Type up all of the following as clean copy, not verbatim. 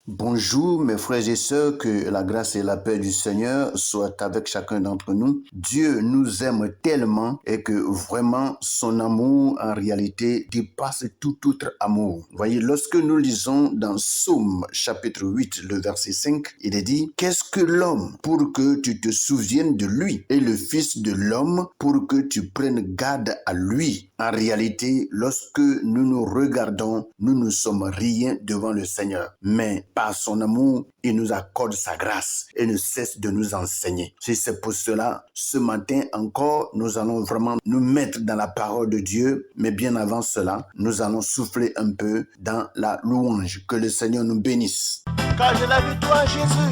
Bonjour mes frères et sœurs, que la grâce et la paix du Seigneur soient avec chacun d'entre nous. Dieu nous aime tellement et que vraiment son amour en réalité dépasse tout autre amour. Voyez, lorsque nous lisons dans Psaume chapitre 8, le verset 5, il est dit: qu'est-ce que l'homme pour que tu te souviennes de lui, et le fils de l'homme pour que tu prennes garde à lui. En réalité, lorsque nous nous regardons, nous ne sommes rien devant le Seigneur. Mais par son amour, il nous accorde sa grâce et ne cesse de nous enseigner. C'est pour cela, ce matin encore, nous allons vraiment nous mettre dans la parole de Dieu. Mais bien avant cela, nous allons souffler un peu dans la louange. Que le Seigneur nous bénisse. Car je la victoire, Jésus.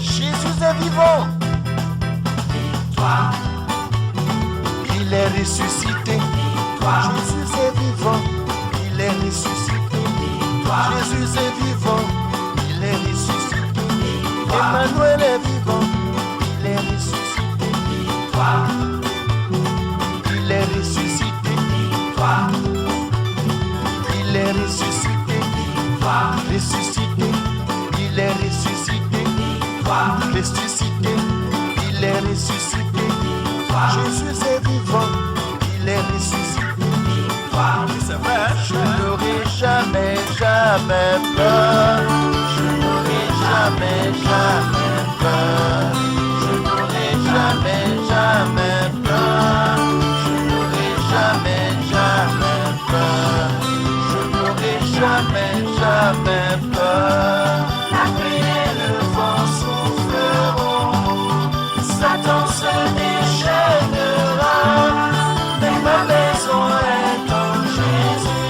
Jésus est vivant. Victoire. Il est ressuscité. Victoire. Jésus est vivant. Il est ressuscité. Victoire. Jésus est vivant. Il est ressuscité. Victoire. Emmanuel est vivant. Il est ressuscité. Victoire. Il est ressuscité. Victoire. Il est ressuscité. Victoire. Ressuscité. Il est ressuscité. Victoire. Ressuscité. Il est ressuscité. Victoire. Jésus est vivant. Il est ressuscité. Victoire. C'est vrai. Je n'aurai jamais, jamais peur. Je n'aurai jamais, jamais peur. Je n'aurai jamais, jamais peur. Je n'aurai jamais, jamais peur. Je n'aurai jamais, jamais peur. La pluie et le vent souffleront. Satan se déchaînera. Mais ma maison est en Jésus.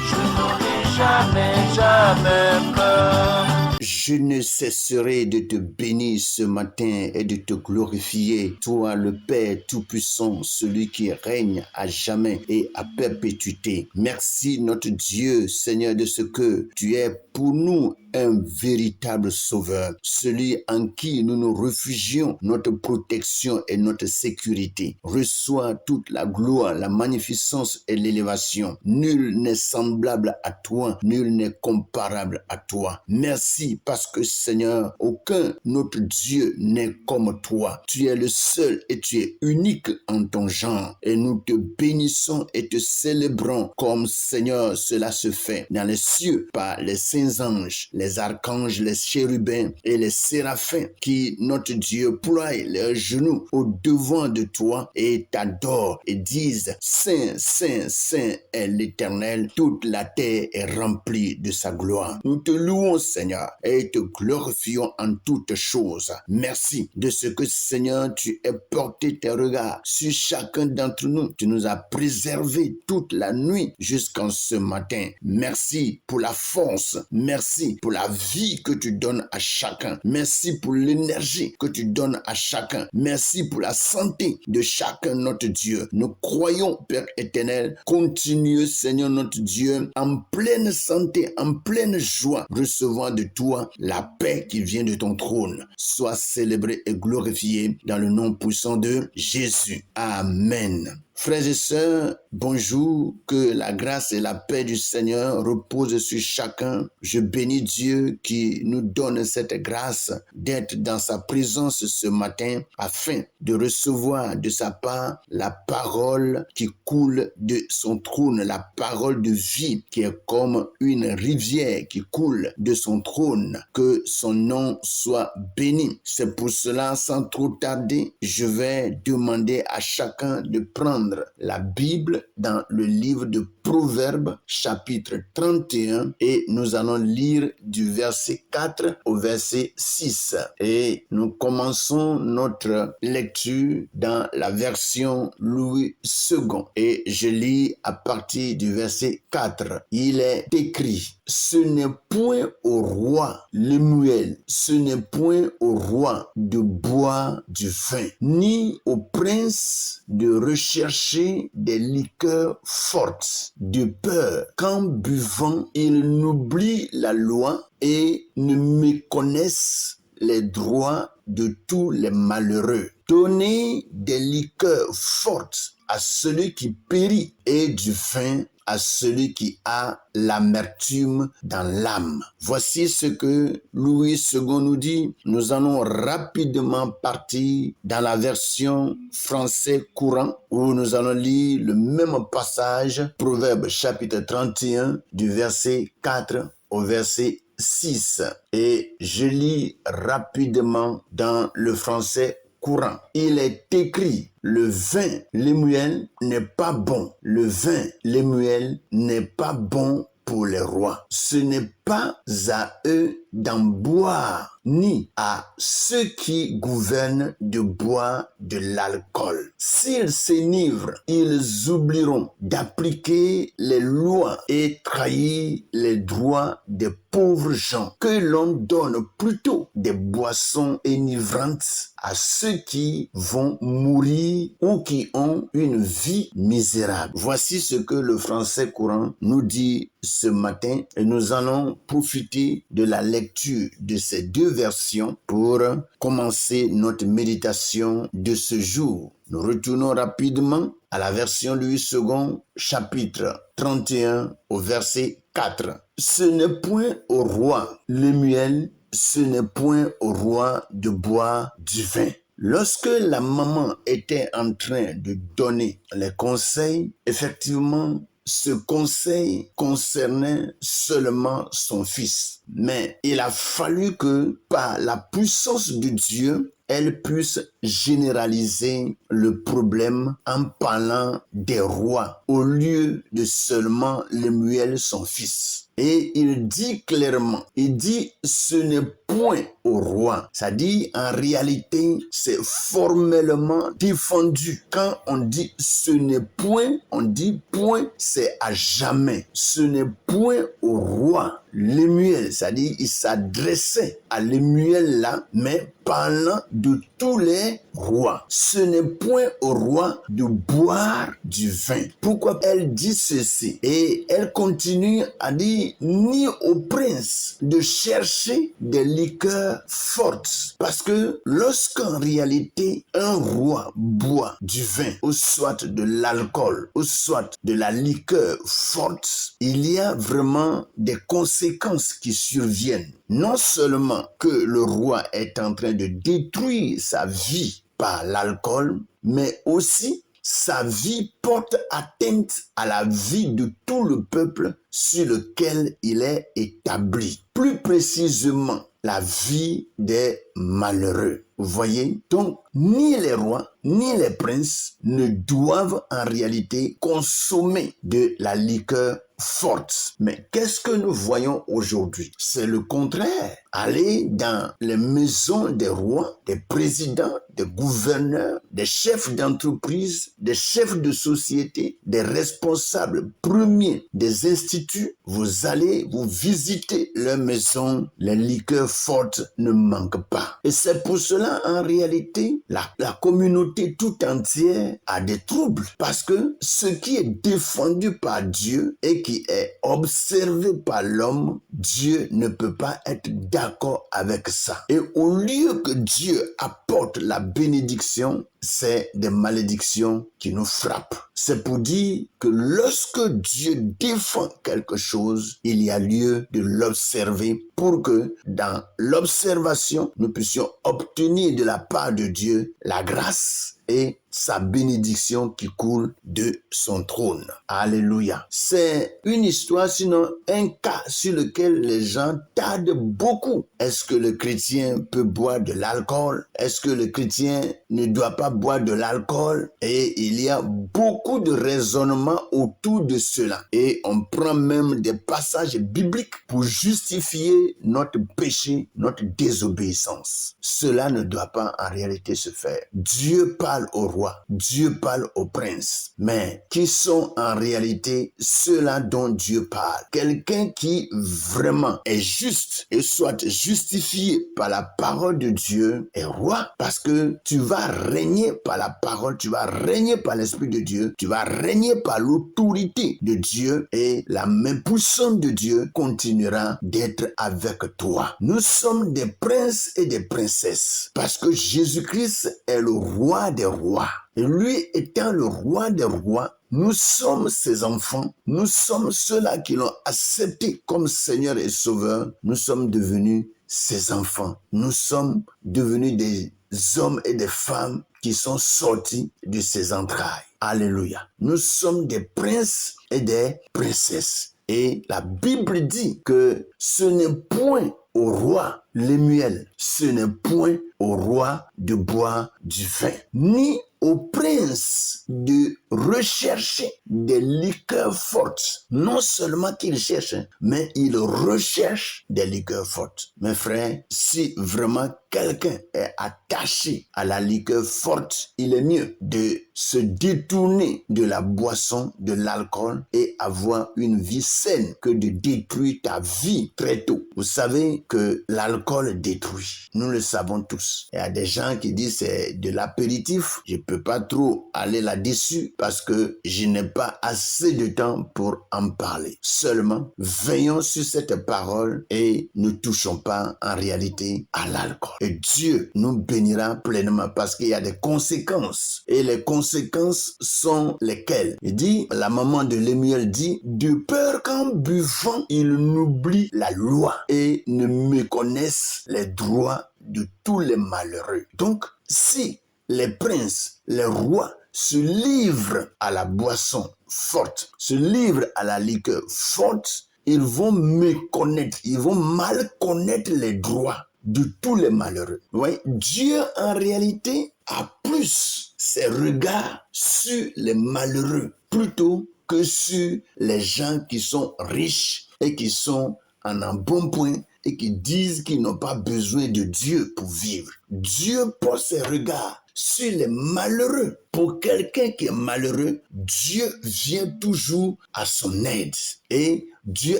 Je n'aurai jamais, jamais peur. Je ne cesserai de te bénir ce matin et de te glorifier, toi le Père Tout-Puissant, celui qui règne à jamais et à perpétuité. Merci notre Dieu, Seigneur, de ce que tu es pour nous un véritable sauveur, celui en qui nous nous réfugions, notre protection et notre sécurité. Reçois toute la gloire, la magnificence et l'élévation. Nul n'est semblable à toi, nul n'est comparable à toi. Merci parce que Seigneur, aucun autre Dieu n'est comme toi. Tu es le seul et tu es unique en ton genre. Et nous te bénissons et te célébrons comme Seigneur cela se fait dans les cieux par les saints anges, les archanges, les chérubins et les séraphins qui, notre Dieu, ploient leurs genoux au devant de toi et t'adorent et disent: Saint, Saint, Saint est l'Éternel, toute la terre est remplie de sa gloire. Nous te louons, Seigneur, et te glorifions en toutes choses. Merci de ce que, Seigneur, tu as porté tes regards sur chacun d'entre nous. Tu nous as préservés toute la nuit jusqu'en ce matin. Merci pour la force. Merci pour la vie que tu donnes à chacun. Merci pour l'énergie que tu donnes à chacun. Merci pour la santé de chacun, notre Dieu. Nous croyons, Père éternel, continue, Seigneur notre Dieu, en pleine santé, en pleine joie, recevant de toi la paix qui vient de ton trône. Sois célébré et glorifié dans le nom puissant de Jésus. Amen. Frères et sœurs, bonjour, que la grâce et la paix du Seigneur reposent sur chacun. Je bénis Dieu qui nous donne cette grâce d'être dans sa présence ce matin afin de recevoir de sa part la parole qui coule de son trône, la parole de vie qui est comme une rivière qui coule de son trône. Que son nom soit béni. C'est pour cela, sans trop tarder, je vais demander à chacun de prendre la Bible dans le livre de Proverbes, chapitre 31, et nous allons lire du verset 4 au verset 6. Et nous commençons notre lecture dans la version Louis II. Et je lis à partir du verset 4. Il est écrit: ce n'est point au roi Lemuel, ce n'est point au roi de boire du vin, ni au prince de rechercher des liqueurs fortes, de peur qu'en buvant, il n'oublie la loi et ne méconnaisse les droits de tous les malheureux. Donnez des liqueurs fortes à celui qui périt et du vin à celui qui a l'amertume dans l'âme. Voici ce que Louis II nous dit. Nous allons rapidement partir dans la version français courant où nous allons lire le même passage, Proverbe chapitre 31 du verset 4 au verset 6. Et je lis rapidement dans le français courant. Il est écrit, le vin lemuel n'est pas bon. Le vin lemuel n'est pas bon pour les rois. Ce n'est pas à eux d'en boire, ni à ceux qui gouvernent de boire de l'alcool. S'ils s'enivrent, ils oublieront d'appliquer les lois et trahir les droits des pauvres gens. Que l'on donne plutôt des boissons enivrantes à ceux qui vont mourir ou qui ont une vie misérable. Voici ce que le français courant nous dit ce matin et nous allons profiter de la lecture de ces deux versions pour commencer notre méditation de ce jour. Nous retournons rapidement à la version Louis II, chapitre 31 au verset 4. Ce n'est point au roi Lemuel, ce n'est point au roi de boire du vin. Lorsque la maman était en train de donner les conseils, effectivement, ce conseil concernait seulement son fils. Mais il a fallu que, par la puissance de Dieu, elle puisse généraliser le problème en parlant des rois au lieu de seulement Lemuel, son fils. Et il dit clairement, il dit ce n'est point au roi. Ça dit en réalité, c'est formellement défendu. Quand on dit ce n'est point, on dit point, c'est à jamais. Ce n'est point au roi. Lemuel, c'est-à-dire il s'adressait à Lemuel là, mais parlant de tous les rois. Ce n'est point au roi de boire du vin. Pourquoi elle dit ceci? Et elle continue à dire ni au prince de chercher des liqueurs fortes. Parce que lorsqu'en réalité un roi boit du vin, ou soit de l'alcool, ou soit de la liqueur forte, il y a vraiment des conséquences qui surviennent. Non seulement que le roi est en train de détruire sa vie par l'alcool, mais aussi sa vie porte atteinte à la vie de tout le peuple sur lequel il est établi. Plus précisément, la vie des malheureux. Vous voyez? Donc, ni les rois, ni les princes ne doivent en réalité consommer de la liqueur forte. Mais qu'est-ce que nous voyons aujourd'hui? C'est le contraire. Aller dans les maisons des rois, des présidents, des gouverneurs, des chefs d'entreprise, des chefs de société, des responsables premiers des instituts, vous allez, vous visiter leur maison, les liqueurs fortes ne manquent pas. Et c'est pour cela, en réalité, la communauté tout entière a des troubles. Parce que ce qui est défendu par Dieu et qui est observé par l'homme, Dieu ne peut pas être d'accord avec ça. Et au lieu que Dieu apporte la bénédiction, c'est des malédictions qui nous frappent. C'est pour dire que lorsque Dieu défend quelque chose, il y a lieu de l'observer pour que dans l'observation, nous puissions obtenir de la part de Dieu la grâce et sa bénédiction qui coule de son trône. Alléluia. C'est une histoire, sinon un cas sur lequel les gens tardent beaucoup. Est-ce que le chrétien peut boire de l'alcool? Est-ce que le chrétien ne doit pas boire de l'alcool? Et il y a beaucoup de raisonnements autour de cela. Et on prend même des passages bibliques pour justifier notre péché, notre désobéissance. Cela ne doit pas en réalité se faire. Dieu parle au roi, Dieu parle au prince. Mais qui sont en réalité ceux-là dont Dieu parle? Quelqu'un qui vraiment est juste et soit justifié par la parole de Dieu est roi, parce que tu vas régner par la parole, tu vas régner par l'Esprit de Dieu, tu vas régner par l'autorité de Dieu et la main puissante de Dieu continuera d'être avec toi. Nous sommes des princes et des princesses parce que Jésus-Christ est le roi des rois. Et lui étant le roi des rois, nous sommes ses enfants, nous sommes ceux-là qui l'ont accepté comme Seigneur et Sauveur, nous sommes devenus ses enfants. Nous sommes devenus des hommes et des femmes qui sont sortis de ses entrailles. Alléluia. Nous sommes des princes et des princesses. Et la Bible dit que ce n'est point au roi Lemuel, ce n'est point au roi de boire du vin, ni au prince de rechercher des liqueurs fortes. Non seulement qu'il cherche, mais il recherche des liqueurs fortes. Mes frères, si vraiment quelqu'un est attaché à la liqueur forte, il est mieux de se détourner de la boisson, de l'alcool et avoir une vie saine que de détruire ta vie très tôt. Vous savez que l'alcool détruit. Nous le savons tous. Il y a des gens qui disent c'est de l'apéritif. Je peux pas trop aller là-dessus parce que je n'ai pas assez de temps pour en parler. Seulement, veillons sur cette parole et ne touchons pas en réalité à l'alcool. Et Dieu nous bénira pleinement parce qu'il y a des conséquences. Et les conséquences sont lesquelles? Il dit, la maman de Lemuel dit, de peur qu'en buvant, il n'oublie la loi et ne méconnaisse les droits de tous les malheureux. Donc, si les princes, les rois se livrent à la boisson forte, se livrent à la liqueur forte, ils vont méconnaître, ils vont mal connaître les droits de tous les malheureux. Oui, Dieu en réalité a plus ses regards sur les malheureux plutôt que sur les gens qui sont riches et qui sont en un bon point et qui disent qu'ils n'ont pas besoin de Dieu pour vivre. Dieu pose ses regards sur les malheureux. Pour quelqu'un qui est malheureux, Dieu vient toujours à son aide. Et Dieu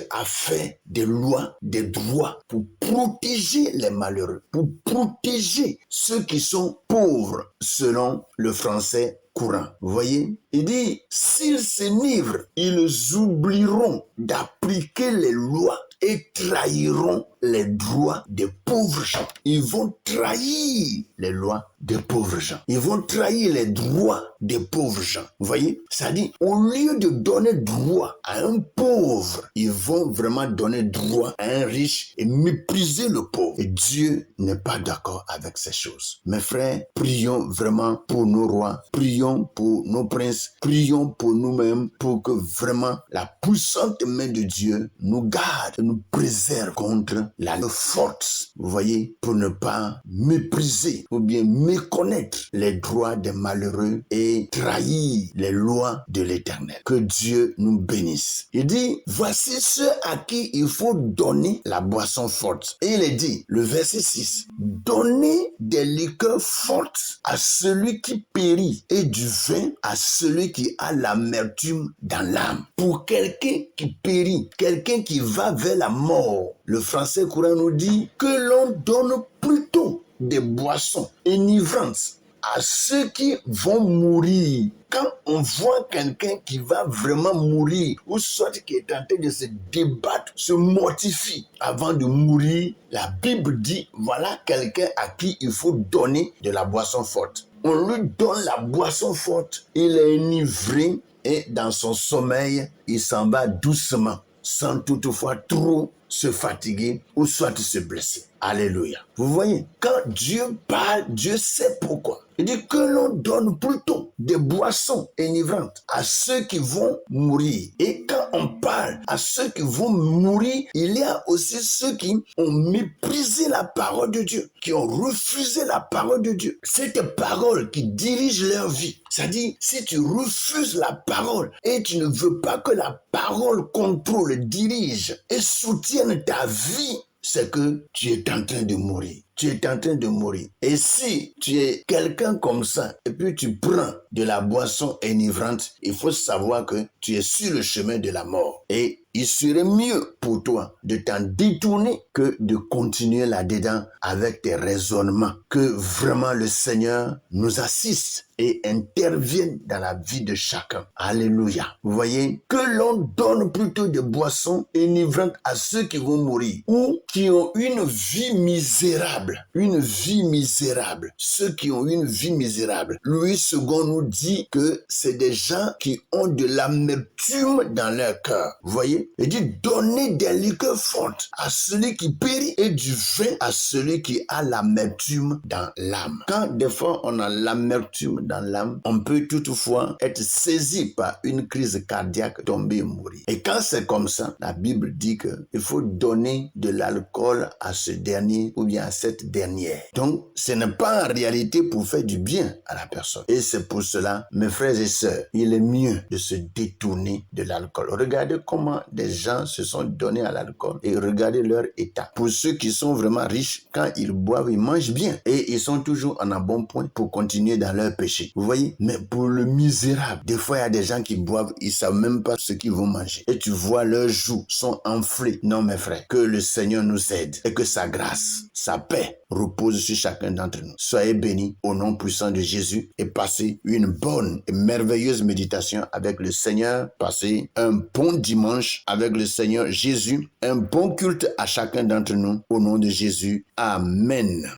a fait des lois, des droits pour protéger les malheureux, pour protéger ceux qui sont pauvres, selon le français courant. Vous voyez? Il dit, s'ils s'enivrent, ils oublieront d'appliquer les lois et trahiront les droits des pauvres gens. Ils vont trahir les lois des pauvres gens. Ils vont trahir les droits des pauvres gens. Vous voyez? C'est-à-dire, au lieu de donner droit à un pauvre, ils vont vraiment donner droit à un riche et mépriser le pauvre. Et Dieu n'est pas d'accord avec ces choses. Mes frères, prions vraiment pour nos rois, prions pour nos princes, prions pour nous-mêmes, pour que vraiment la puissante main de Dieu nous garde, nous préserve contre la force, vous voyez, pour ne pas mépriser ou bien méconnaître les droits des malheureux et trahir les lois de l'Éternel. Que Dieu nous bénisse. Il dit, voici ceux à qui il faut donner la boisson forte. Et il est dit, le verset 6, donnez des liqueurs fortes à celui qui périt et du vin à celui qui a l'amertume dans l'âme. Pour quelqu'un qui périt, quelqu'un qui va vers la mort, le français courant nous dit que l'on donne plutôt des boissons enivrantes à ceux qui vont mourir. Quand on voit quelqu'un qui va vraiment mourir, ou soit qui est en train de se débattre, se mortifie avant de mourir, la Bible dit, voilà quelqu'un à qui il faut donner de la boisson forte. On lui donne la boisson forte, il est enivré et dans son sommeil, il s'en va doucement, sans toutefois trop se fatiguer ou soit se blesser. Alléluia. Vous voyez, quand Dieu parle, Dieu sait pourquoi. Il dit que l'on donne plutôt des boissons enivrantes à ceux qui vont mourir. Et quand on parle à ceux qui vont mourir, il y a aussi ceux qui ont méprisé la parole de Dieu, qui ont refusé la parole de Dieu. Cette parole qui dirige leur vie. C'est-à-dire, si tu refuses la parole et tu ne veux pas que la parole contrôle, dirige et soutienne ta vie, c'est que tu es en train de mourir. Tu es en train de mourir. Et si tu es quelqu'un comme ça, et puis tu prends de la boisson enivrante, il faut savoir que tu es sur le chemin de la mort. Et il serait mieux pour toi de t'en détourner que de continuer là-dedans avec tes raisonnements. Que vraiment le Seigneur nous assiste et intervienne dans la vie de chacun. Alléluia. Vous voyez, que l'on donne plutôt de boissons enivrantes à ceux qui vont mourir ou qui ont une vie misérable. une vie misérable. Ceux qui ont une vie misérable. Louis II nous dit que c'est des gens qui ont de l'amertume dans leur cœur. Vous voyez? Il dit donnez des liqueurs fortes à celui qui périt et du vin à celui qui a l'amertume dans l'âme. Quand des fois on a l'amertume dans l'âme, on peut toutefois être saisi par une crise cardiaque, tomber et mourir. Et quand c'est comme ça, la Bible dit qu'il faut donner de l'alcool à ce dernier ou bien à cette dernière. Donc, ce n'est pas en réalité pour faire du bien à la personne. Et c'est pour cela, mes frères et sœurs, il est mieux de se détourner de l'alcool. Regardez comment des gens se sont donnés à l'alcool et regardez leur état. Pour ceux qui sont vraiment riches, quand ils boivent, ils mangent bien et ils sont toujours en un bon point pour continuer dans leur péché. Vous voyez? Mais pour le misérable, des fois, il y a des gens qui boivent, ils savent même pas ce qu'ils vont manger. Et tu vois, leurs joues sont enflées. Non, mes frères, que le Seigneur nous aide et que sa grâce, sa paix repose sur chacun d'entre nous. Soyez bénis au nom puissant de Jésus et passez une bonne et merveilleuse méditation avec le Seigneur. Passez un bon dimanche avec le Seigneur Jésus. Un bon culte à chacun d'entre nous au nom de Jésus. Amen.